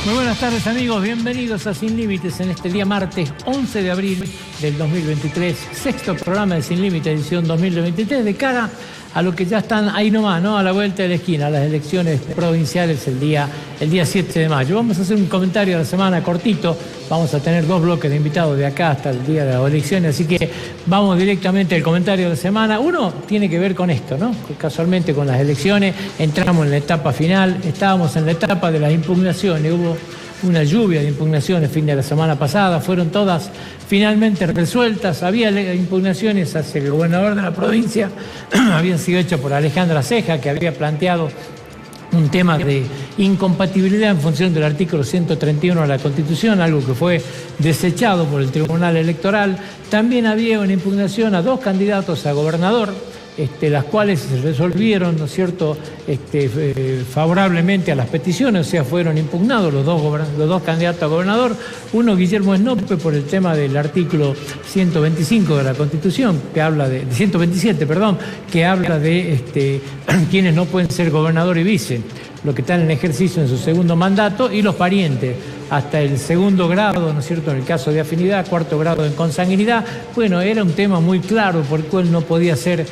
Muy buenas tardes, amigos, bienvenidos a Sin Límites en este día martes 11 de abril del 2023, sexto programa de Sin Límites, edición 2023, de cara a lo que ya están ahí nomás, ¿no? A la vuelta de la esquina, las elecciones provinciales el día 7 de mayo. Vamos a hacer un comentario de la semana cortito, vamos a tener dos bloques de invitados de acá hasta el día de las elecciones, así que vamos directamente al comentario de la semana. Uno tiene que ver con esto, ¿no? Casualmente con las elecciones, entramos en la etapa final, estábamos en la etapa de las impugnaciones, hubo una lluvia de impugnaciones fin de la semana pasada, fueron todas finalmente resueltas. Había impugnaciones hacia el gobernador de la provincia, habían sido hechas por Alejandra Ceja, que había planteado un tema de incompatibilidad en función del artículo 131 de la Constitución, algo que fue desechado por el Tribunal Electoral. También había una impugnación a dos candidatos a gobernador, las cuales se resolvieron, ¿no es cierto?, favorablemente a las peticiones, o sea, fueron impugnados los dos candidatos a gobernador. Uno, Guillermo Snope, por el tema del artículo 125 de la Constitución, que habla de 127, perdón, que habla de quienes no pueden ser gobernador y vice, los que están en ejercicio en su segundo mandato, y los parientes, hasta el segundo grado, ¿no es cierto?, en el caso de afinidad, cuarto grado en consanguinidad. Bueno, era un tema muy claro por el cual no podía ser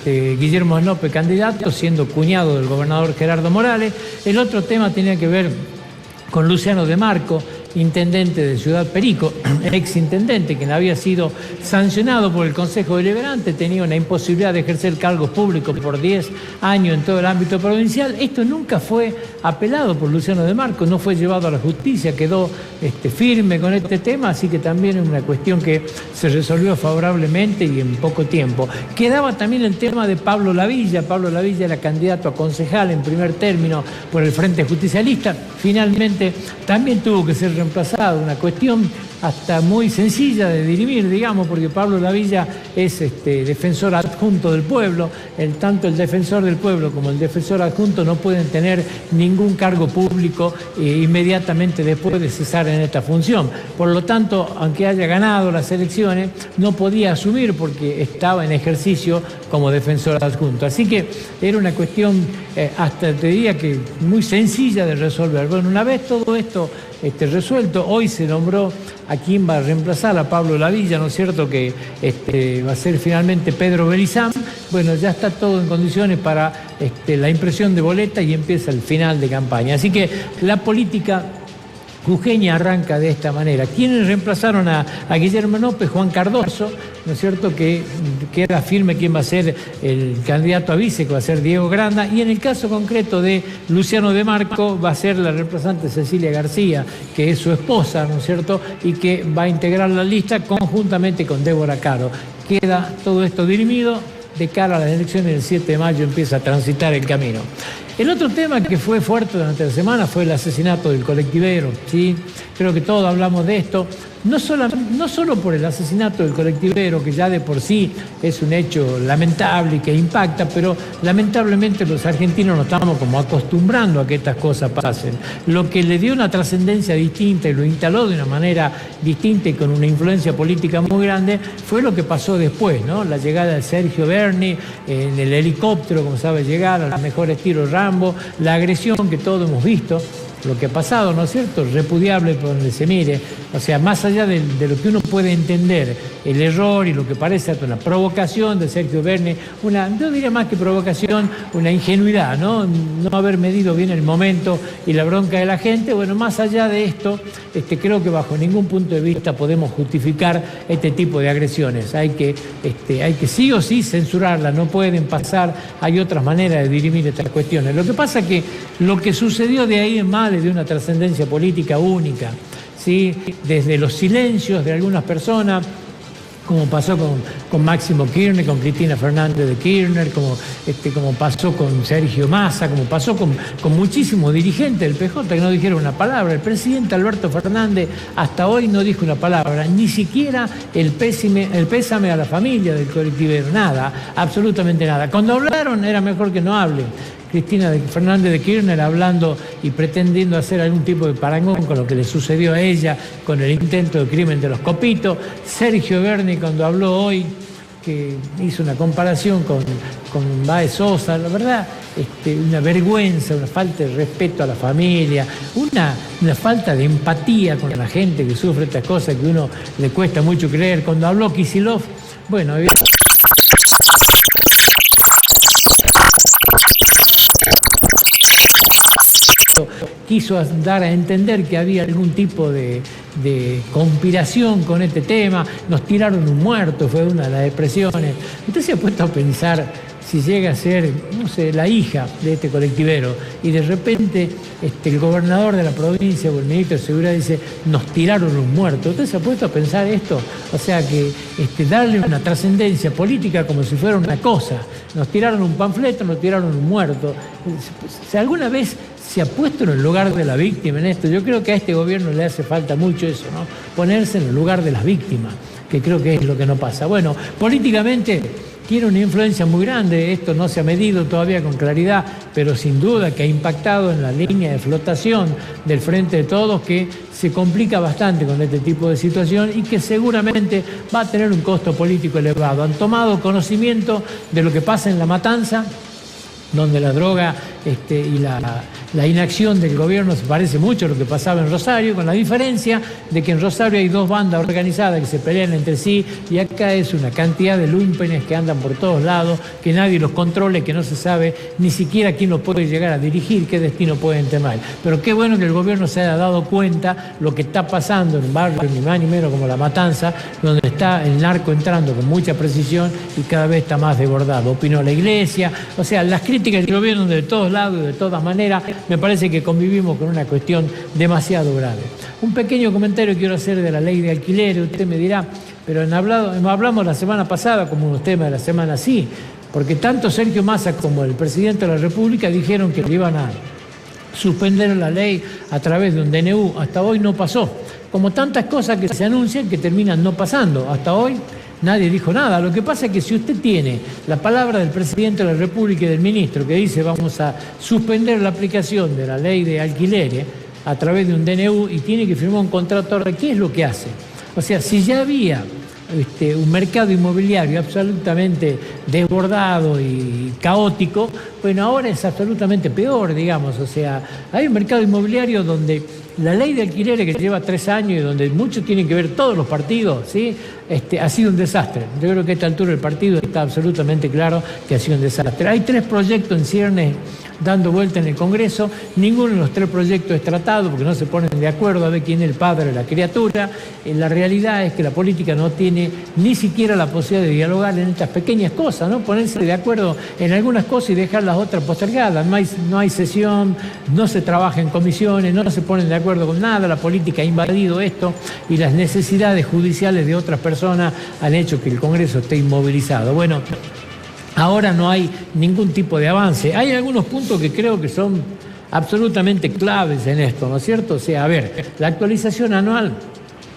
Guillermo Snope candidato, siendo cuñado del gobernador Gerardo Morales. El otro tema tenía que ver con Luciano De Marco, intendente de Ciudad Perico, ex intendente, quien había sido sancionado por el Consejo Deliberante, tenía una imposibilidad de ejercer cargos públicos por 10 años en todo el ámbito provincial. Esto nunca fue apelado por Luciano De Marco, no fue llevado a la justicia, quedó firme con este tema, así que también es una cuestión que se resolvió favorablemente y en poco tiempo. Quedaba también el tema de Pablo Lavilla. Pablo Lavilla era candidato a concejal en primer término por el Frente Justicialista, finalmente también tuvo que ser reemplazado, una cuestión hasta muy sencilla de dirimir, digamos, porque Pablo Lavilla es defensor adjunto del pueblo. Tanto el defensor del pueblo como el defensor adjunto no pueden tener ningún cargo público inmediatamente después de cesar en esta función. Por lo tanto, aunque haya ganado las elecciones, no podía asumir porque estaba en ejercicio como defensor adjunto. Así que era una cuestión, hasta te diría que muy sencilla de resolver. Bueno, una vez todo esto resuelto, hoy se nombró a quien va a reemplazar a Pablo Lavilla, ¿no es cierto?, que va a ser finalmente Pedro Berizam. Bueno, ya está todo en condiciones para la impresión de boleta y empieza el final de campaña. Así que la política jujeña arranca de esta manera. ¿Quiénes reemplazaron a Guillermo Snope? Juan Cardoso, ¿no es cierto?, que queda firme quién va a ser el candidato a vice, que va a ser Diego Granda, y en el caso concreto de Luciano De Marco va a ser la reemplazante Cecilia García, que es su esposa, ¿no es cierto?, y que va a integrar la lista conjuntamente con Débora Caro. Queda todo esto dirimido. De cara a las elecciones del 7 de mayo empieza a transitar el camino. El otro tema que fue fuerte durante la semana fue el asesinato del colectivero, ¿sí? Creo que todos hablamos de esto, no solo por el asesinato del colectivero, que ya de por sí es un hecho lamentable y que impacta, pero lamentablemente los argentinos nos estamos como acostumbrando a que estas cosas pasen. Lo que le dio una trascendencia distinta y lo instaló de una manera distinta y con una influencia política muy grande fue lo que pasó después, ¿no? La llegada de Sergio Berni en el helicóptero, como sabe llegar, a los mejores tiros Rambo, la agresión que todos hemos visto, lo que ha pasado, ¿no es cierto?, repudiable por donde se mire. O sea, más allá de lo que uno puede entender, el error y lo que parece una provocación de Sergio Berni, yo diría más que provocación, una ingenuidad, ¿no? No haber medido bien el momento y la bronca de la gente. Bueno, más allá de esto, creo que bajo ningún punto de vista podemos justificar este tipo de agresiones. Hay que sí o sí censurarlas, no pueden pasar, hay otras maneras de dirimir estas cuestiones. Lo que pasa es que lo que sucedió de ahí en más es de una trascendencia política única, ¿sí? Desde los silencios de algunas personas, como pasó con Máximo Kirchner, con Cristina Fernández de Kirchner, como pasó con Sergio Massa, como pasó con muchísimos dirigentes del PJ que no dijeron una palabra. El presidente Alberto Fernández hasta hoy no dijo una palabra, ni siquiera el pésame a la familia del colectivero, nada, absolutamente nada. Cuando hablaron era mejor que no hablen. Cristina Fernández de Kirchner hablando y pretendiendo hacer algún tipo de parangón con lo que le sucedió a ella, con el intento de crimen de los Copitos. Sergio Berni, cuando habló hoy, que hizo una comparación con Baez Sosa, la verdad una vergüenza, una falta de respeto a la familia, una falta de empatía con la gente que sufre estas cosas que a uno le cuesta mucho creer. Cuando habló Kicillof, bueno, quiso dar a entender que había algún tipo de conspiración con este tema, nos tiraron un muerto, fue una de las expresiones. Usted se ha puesto a pensar si llega a ser, no sé, la hija de este colectivero y de repente el gobernador de la provincia o el ministro de Seguridad dice, nos tiraron un muerto. ¿Usted se ha puesto a pensar esto? O sea que darle una trascendencia política como si fuera una cosa. Nos tiraron un panfleto, nos tiraron un muerto. Si alguna vez se ha puesto en el lugar de la víctima en esto, yo creo que a este gobierno le hace falta mucho eso, ¿no? Ponerse en el lugar de las víctimas, que creo que es lo que no pasa. Bueno, políticamente tiene una influencia muy grande, esto no se ha medido todavía con claridad, pero sin duda que ha impactado en la línea de flotación del Frente de Todos, que se complica bastante con este tipo de situación y que seguramente va a tener un costo político elevado. Han tomado conocimiento de lo que pasa en La Matanza, donde la droga y la inacción del gobierno se parece mucho a lo que pasaba en Rosario, con la diferencia de que en Rosario hay dos bandas organizadas que se pelean entre sí y acá es una cantidad de lúmpenes que andan por todos lados, que nadie los controle, que no se sabe ni siquiera quién los puede llegar a dirigir, qué destino pueden tener. Pero qué bueno que el gobierno se haya dado cuenta lo que está pasando en un barrio ni más ni menos como La Matanza, donde está el narco entrando con mucha precisión y cada vez está más desbordado. Opinó la Iglesia, o sea, las críticas del gobierno de todos lados y de todas maneras, me parece que convivimos con una cuestión demasiado grave. Un pequeño comentario quiero hacer de la ley de alquileres. Usted me dirá, pero hablamos la semana pasada como unos temas de la semana, sí, porque tanto Sergio Massa como el presidente de la República dijeron que le iban a suspender la ley a través de un DNU. Hasta hoy no pasó. Como tantas cosas que se anuncian que terminan no pasando. Hasta hoy nadie dijo nada. Lo que pasa es que si usted tiene la palabra del presidente de la República y del ministro que dice vamos a suspender la aplicación de la ley de alquileres a través de un DNU y tiene que firmar un contrato, ¿qué es lo que hace? O sea, si ya había un mercado inmobiliario absolutamente desbordado y caótico, bueno, ahora es absolutamente peor, digamos. O sea, hay un mercado inmobiliario donde la ley de alquileres que lleva 3 años y donde mucho tienen que ver todos los partidos, ¿sí? Ha sido un desastre. Yo creo que a esta altura el partido está absolutamente claro que ha sido un desastre. Hay 3 proyectos en ciernes dando vuelta en el Congreso, ninguno de los 3 proyectos es tratado porque no se ponen de acuerdo a ver quién es el padre de la criatura. La realidad es que la política no tiene ni siquiera la posibilidad de dialogar en estas pequeñas cosas, ¿no? Ponerse de acuerdo en algunas cosas y dejar las otras postergadas. No hay sesión, no se trabaja en comisiones, no se ponen de acuerdo con nada, la política ha invadido esto y las necesidades judiciales de otras personas han hecho que el Congreso esté inmovilizado. Bueno, ahora no hay ningún tipo de avance. Hay algunos puntos que creo que son absolutamente claves en esto, ¿no es cierto? O sea, a ver, la actualización anual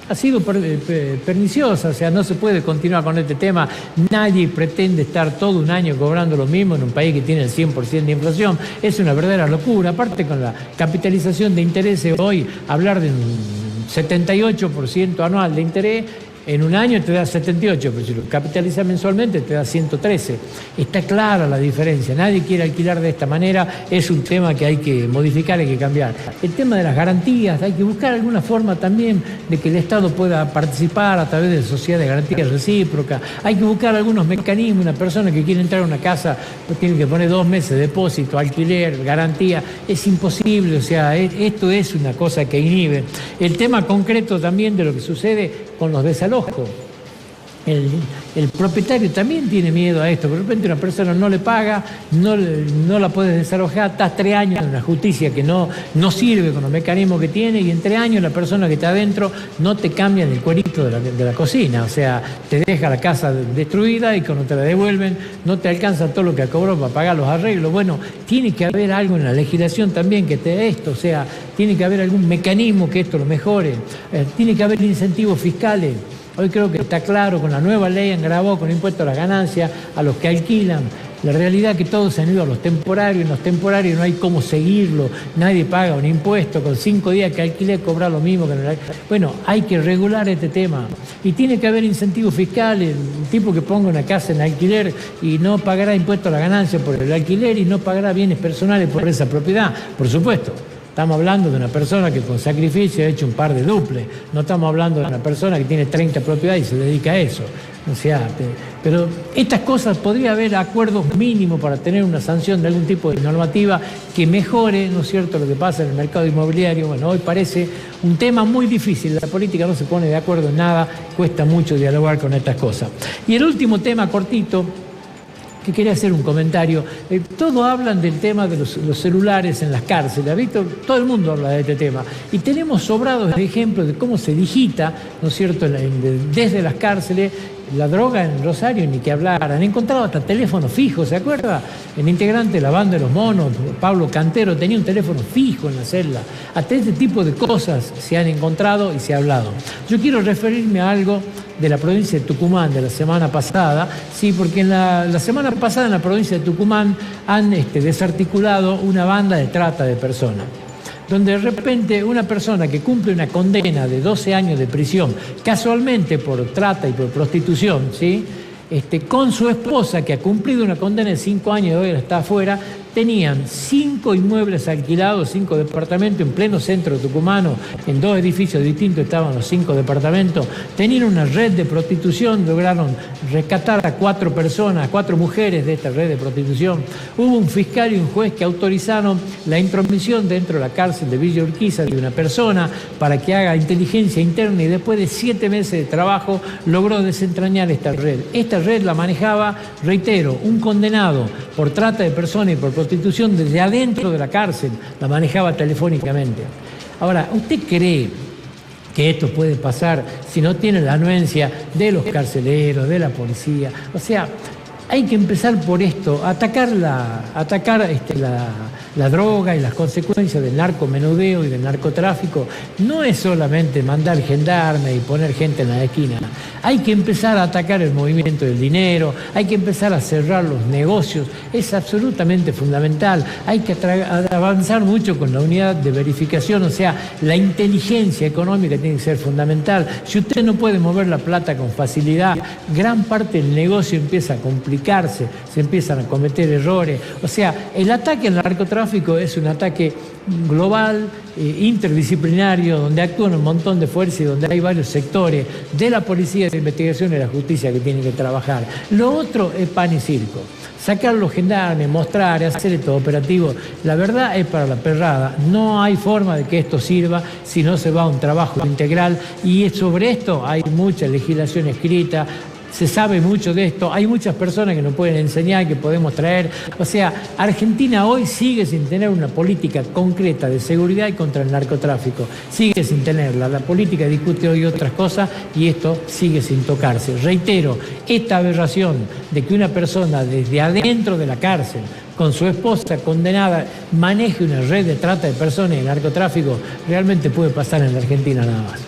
ha sido perniciosa, o sea, no se puede continuar con este tema. Nadie pretende estar todo un año cobrando lo mismo en un país que tiene el 100% de inflación. Es una verdadera locura. Aparte, con la capitalización de intereses hoy, hablar de un 78% anual de interés, en un año te da 78, pero si lo capitalizas mensualmente te da 113. Está clara la diferencia. Nadie quiere alquilar de esta manera. Es un tema que hay que modificar, hay que cambiar. El tema de las garantías, hay que buscar alguna forma también de que el Estado pueda participar a través de sociedades de garantías recíprocas. Hay que buscar algunos mecanismos. Una persona que quiere entrar a una casa pues tiene que poner 2 meses de depósito, alquiler, garantía. Es imposible, o sea, esto es una cosa que inhibe. El tema concreto también de lo que sucede con los desalojos. El propietario también tiene miedo a esto. De repente una persona no le paga, no la puedes desalojar, estás 3 años en una justicia que no sirve con los mecanismos que tiene y en 3 años la persona que está adentro no te cambia el cuerito de la cocina. O sea, te deja la casa destruida y cuando te la devuelven no te alcanza todo lo que cobró para pagar los arreglos. Bueno, tiene que haber algo en la legislación también que te dé esto. O sea, tiene que haber algún mecanismo que esto lo mejore. Tiene que haber incentivos fiscales. Hoy creo que está claro, con la nueva ley han grabado con impuesto a las ganancias a los que alquilan. La realidad es que todos se han ido a los temporarios, en los temporarios no hay cómo seguirlo, nadie paga un impuesto, con 5 días que alquiler cobra lo mismo que en el alquiler. Bueno, hay que regular este tema y tiene que haber incentivos fiscales, un tipo que ponga una casa en alquiler y no pagará impuesto a la ganancia por el alquiler y no pagará bienes personales por esa propiedad, por supuesto. Estamos hablando de una persona que con sacrificio ha hecho un par de duples. No estamos hablando de una persona que tiene 30 propiedades y se dedica a eso. O sea, pero estas cosas podría haber acuerdos mínimos para tener una sanción de algún tipo de normativa que mejore, ¿no es cierto?, lo que pasa en el mercado inmobiliario. Bueno, hoy parece un tema muy difícil. La política no se pone de acuerdo en nada, cuesta mucho dialogar con estas cosas. Y el último tema cortito, que quería hacer un comentario. Todos hablan del tema de los celulares en las cárceles. ¿Ha visto? Todo el mundo habla de este tema. Y tenemos sobrados ejemplos de cómo se digita, ¿no es cierto?, desde las cárceles. La droga en Rosario, ni que hablar. Han encontrado hasta teléfonos fijos, ¿se acuerda? El integrante de la banda de los monos, Pablo Cantero, tenía un teléfono fijo en la celda. Hasta este tipo de cosas se han encontrado y se ha hablado. Yo quiero referirme a algo de la provincia de Tucumán de la semana pasada, sí, porque la semana pasada en la provincia de Tucumán han desarticulado una banda de trata de personas, donde de repente una persona que cumple una condena de 12 años de prisión, casualmente por trata y por prostitución, ¿sí?, con su esposa, que ha cumplido una condena de 5 años y hoy está afuera, tenían 5 inmuebles alquilados, 5 departamentos en pleno centro tucumano, en 2 edificios distintos estaban los 5 departamentos, tenían una red de prostitución, lograron rescatar a 4 personas, 4 mujeres de esta red de prostitución. Hubo un fiscal y un juez que autorizaron la intromisión dentro de la cárcel de Villa Urquiza de una persona para que haga inteligencia interna y después de 7 meses de trabajo logró desentrañar esta red. Esta red la manejaba, reitero, un condenado por trata de personas y por prostitución desde adentro de la cárcel, la manejaba telefónicamente. Ahora, ¿usted cree que esto puede pasar si no tiene la anuencia de los carceleros, de la policía? O sea, hay que empezar por esto, atacar la droga y las consecuencias del narcomenudeo y del narcotráfico. No es solamente mandar gendarme y poner gente en la esquina. Hay que empezar a atacar el movimiento del dinero, hay que empezar a cerrar los negocios. Es absolutamente fundamental. Hay que avanzar mucho con la unidad de verificación, o sea, la inteligencia económica tiene que ser fundamental. Si usted no puede mover la plata con facilidad, gran parte del negocio empieza a complicarse, se empiezan a cometer errores. O sea, el ataque al narcotráfico es un ataque global, interdisciplinario, donde actúan un montón de fuerzas y donde hay varios sectores de la policía, de investigación y de la justicia que tienen que trabajar. Lo otro es pan y circo. Sacar los gendarmes, mostrar, hacer esto operativo, la verdad es para la perrada. No hay forma de que esto sirva si no se va a un trabajo integral y sobre esto hay mucha legislación escrita. Se sabe mucho de esto, hay muchas personas que nos pueden enseñar, que podemos traer. O sea, Argentina hoy sigue sin tener una política concreta de seguridad y contra el narcotráfico. Sigue sin tenerla. La política discute hoy otras cosas y esto sigue sin tocarse. Reitero, esta aberración de que una persona desde adentro de la cárcel, con su esposa condenada, maneje una red de trata de personas y de narcotráfico, realmente puede pasar en la Argentina nada más.